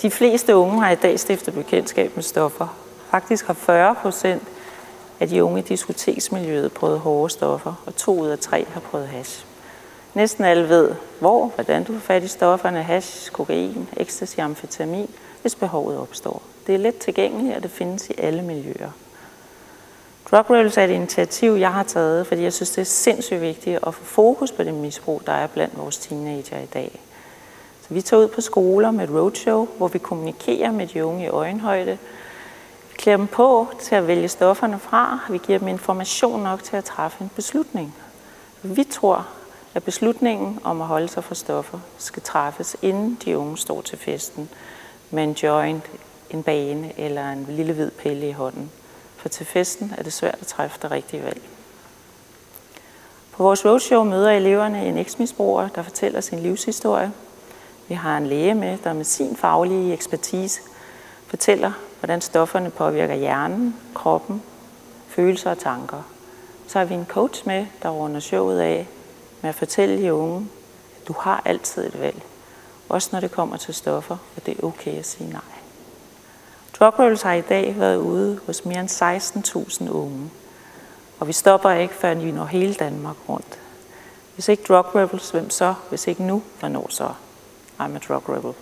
De fleste unge har i dag stiftet bekendtskab med stoffer. Faktisk har 40% af de unge i diskoteksmiljøet prøvet hårde stoffer, og 2 ud af 3 har prøvet hash. Næsten alle ved, hvordan du får fat i stofferne, hash, kokain, ecstasy, amfetamin, hvis behovet opstår. Det er let tilgængeligt, og det findes i alle miljøer. Drug Rebels er et initiativ, jeg har taget, fordi jeg synes, det er sindssygt vigtigt at få fokus på det misbrug, der er blandt vores teenager i dag. Så vi tager ud på skoler med et roadshow, hvor vi kommunikerer med de unge i øjenhøjde. Vi klæder dem på til at vælge stofferne fra. Vi giver dem information nok til at træffe en beslutning. Vi tror, at beslutningen om at holde sig fra stoffer skal træffes, inden de unge står til festen med en joint, en bane eller en lille hvid pille i hånden. For til festen er det svært at træffe det rigtige valg. På vores roadshow møder eleverne en eksmisbruger, der fortæller sin livshistorie. Vi har en læge med, der med sin faglige ekspertise fortæller, hvordan stofferne påvirker hjernen, kroppen, følelser og tanker. Så har vi en coach med, der runder showet af med at fortælle de unge, at du har altid et valg. Også når det kommer til stoffer, og det er okay at sige nej. Drug Rebels har i dag været ude hos mere end 16.000 unge. Og vi stopper ikke, før vi når hele Danmark rundt. Hvis ikke Drug Rebels, hvem så? Hvis ikke nu, hvornår så? I'm a Drug Rebel.